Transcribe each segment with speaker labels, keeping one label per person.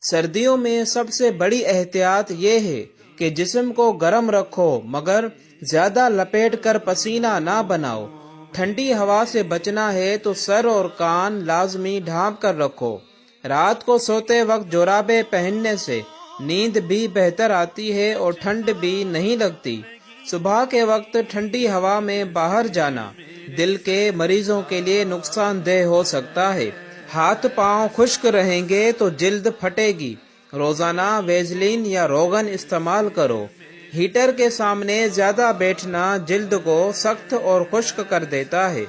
Speaker 1: سردیوں میں سب سے بڑی احتیاط یہ ہے کہ جسم کو گرم رکھو مگر زیادہ لپیٹ کر پسینہ نہ بناؤ۔ ٹھنڈی ہوا سے بچنا ہے تو سر اور کان لازمی ڈھانپ کر رکھو۔ رات کو سوتے وقت جرابیں پہننے سے نیند بھی بہتر آتی ہے اور ٹھنڈ بھی نہیں لگتی۔ صبح کے وقت ٹھنڈی ہوا میں باہر جانا دل کے مریضوں کے لیے نقصان دہ ہو سکتا ہے۔ ہاتھ پاؤں خشک رہیں گے تو جلد پھٹے گی۔ روزانہ ویزلین یا روغن استعمال کرو۔ ہیٹر کے سامنے زیادہ بیٹھنا جلد کو سخت اور خشک کر دیتا ہے۔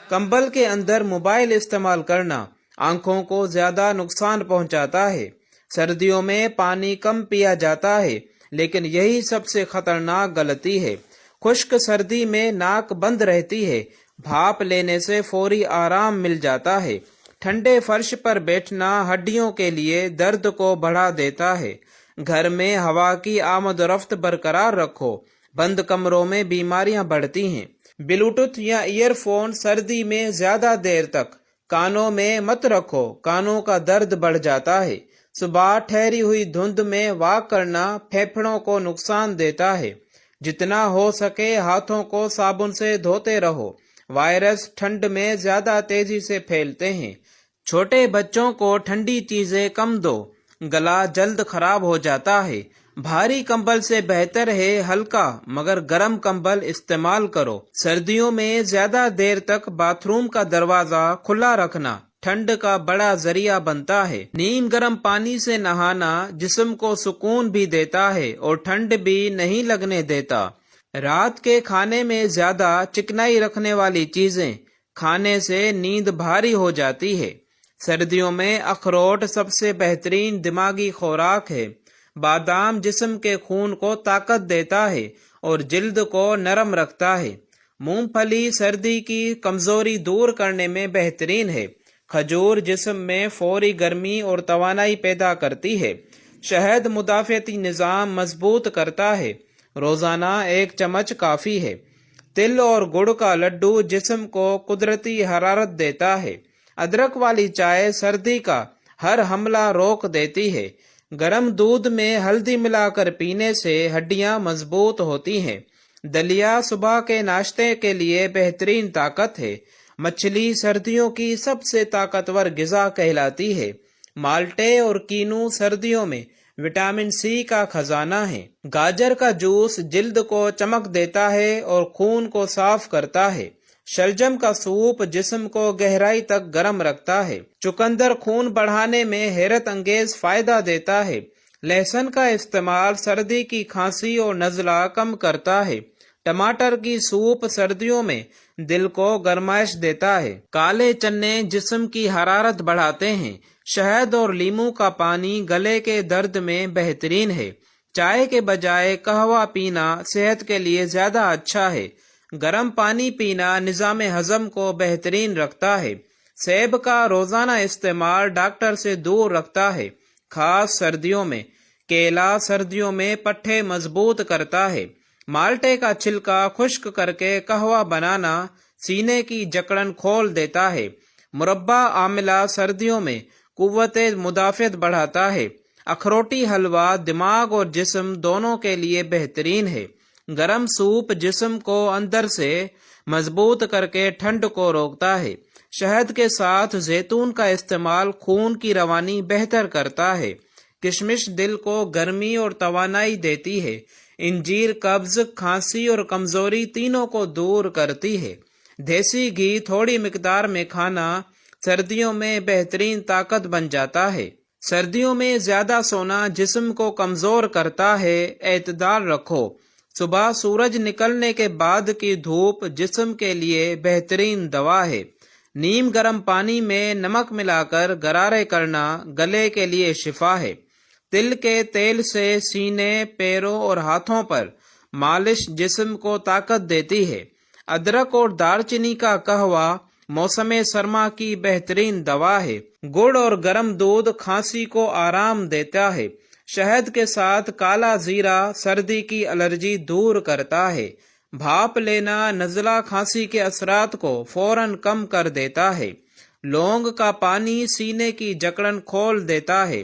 Speaker 1: کمبل کے اندر موبائل استعمال کرنا آنکھوں کو زیادہ نقصان پہنچاتا ہے۔ سردیوں میں پانی کم پیا جاتا ہے لیکن یہی سب سے خطرناک غلطی ہے۔ خشک سردی میں ناک بند رہتی ہے، بھاپ لینے سے فوری آرام مل جاتا ہے۔ ٹھنڈے فرش پر بیٹھنا ہڈیوں کے لیے درد کو بڑھا دیتا ہے۔ گھر میں ہوا کی آمد و رفت برقرار رکھو، بند کمروں میں بیماریاں بڑھتی ہیں۔ بلوٹوتھ یا ایئر فون سردی میں زیادہ دیر تک کانوں میں مت رکھو، کانوں کا درد بڑھ جاتا ہے۔ صبح ٹھہری ہوئی دھند میں واک کرنا پھیپھڑوں کو نقصان دیتا ہے۔ جتنا ہو سکے ہاتھوں کو صابن سے دھوتے رہو، وائرس ٹھنڈ میں زیادہ تیزی سے پھیلتے ہیں۔ چھوٹے بچوں کو ٹھنڈی چیزیں کم دو، گلا جلد خراب ہو جاتا ہے۔ بھاری کمبل سے بہتر ہے ہلکا مگر گرم کمبل استعمال کرو۔ سردیوں میں زیادہ دیر تک باتھ روم کا دروازہ کھلا رکھنا ٹھنڈ کا بڑا ذریعہ بنتا ہے۔ نیم گرم پانی سے نہانا جسم کو سکون بھی دیتا ہے اور ٹھنڈ بھی نہیں لگنے دیتا۔ رات کے کھانے میں زیادہ چکنائی رکھنے والی چیزیں کھانے سے نیند بھاری ہو جاتی ہے۔ سردیوں میں اخروٹ سب سے بہترین دماغی خوراک ہے۔ بادام جسم کے خون کو طاقت دیتا ہے اور جلد کو نرم رکھتا ہے۔ مونگ پھلی سردی کی کمزوری دور کرنے میں بہترین ہے۔ کھجور جسم میں فوری گرمی اور توانائی پیدا کرتی ہے۔ شہد مدافعتی نظام مضبوط کرتا ہے۔ روزانہ 1 چمچ کافی ہے۔ تل اور گڑ کا لڈو جسم کو قدرتی حرارت دیتا ہے۔ ادرک والی چائے سردی کا ہر حملہ روک دیتی ہے۔ گرم دودھ میں ہلدی ملا کر پینے سے ہڈیاں مضبوط ہوتی ہیں۔ دلیا صبح کے ناشتے کے لیے بہترین طاقت ہے۔ مچھلی سردیوں کی سب سے طاقتور غذا کہلاتی ہے۔ مالٹے اور کینو سردیوں میں وٹامن سی کا خزانہ ہے۔ گاجر کا جوس جلد کو چمک دیتا ہے اور خون کو صاف کرتا ہے۔ شلجم کا سوپ جسم کو گہرائی تک گرم رکھتا ہے۔ چقندر خون بڑھانے میں حیرت انگیز فائدہ دیتا ہے۔ لہسن کا استعمال سردی کی کھانسی اور نزلہ کم کرتا ہے۔ ٹماٹر کی سوپ سردیوں میں دل کو گرمائش دیتا ہے۔ کالے چنے جسم کی حرارت بڑھاتے ہیں۔ شہد اور لیموں کا پانی گلے کے درد میں بہترین ہے۔ چائے کے بجائے قہوہ پینا صحت کے لیے زیادہ اچھا ہے۔ گرم پانی پینا نظام ہضم کو بہترین رکھتا ہے۔ سیب کا روزانہ استعمال ڈاکٹر سے دور رکھتا ہے، خاص سردیوں میں۔ کیلا سردیوں میں پٹھے مضبوط کرتا ہے۔ مالٹے کا چھلکا خشک کر کے قہوہ بنانا سینے کی جکڑن کھول دیتا ہے۔ مربع آملہ سردیوں میں قوت مدافعت بڑھاتا ہے۔ اخروٹی حلوہ دماغ اور جسم دونوں کے لیے بہترین ہے۔ گرم سوپ جسم کو اندر سے مضبوط کر کے ٹھنڈ کو روکتا ہے۔ شہد کے ساتھ زیتون کا استعمال خون کی روانی بہتر کرتا ہے۔ کشمش دل کو گرمی اور توانائی دیتی ہے۔ انجیر قبض، کھانسی اور کمزوری تینوں کو دور کرتی ہے۔ دیسی گھی تھوڑی مقدار میں کھانا سردیوں میں بہترین طاقت بن جاتا ہے۔ سردیوں میں زیادہ سونا جسم کو کمزور کرتا ہے، اعتدال رکھو۔ صبح سورج نکلنے کے بعد کی دھوپ جسم کے لیے بہترین دوا ہے۔ نیم گرم پانی میں نمک ملا کر غرارے کرنا گلے کے لیے شفا ہے۔ تل کے تیل سے سینے، پیروں اور ہاتھوں پر مالش جسم کو طاقت دیتی ہے۔ ادرک اور دار چینی کا قہوہ موسم سرما کی بہترین دوا ہے۔ گڑ اور گرم دودھ کھانسی کو آرام دیتا ہے۔ شہد کے ساتھ کالا زیرہ سردی کی الرجی دور کرتا ہے۔ بھاپ لینا نزلہ کھانسی کے اثرات کو فوراً کم کر دیتا ہے۔ لونگ کا پانی سینے کی جکڑن کھول دیتا ہے۔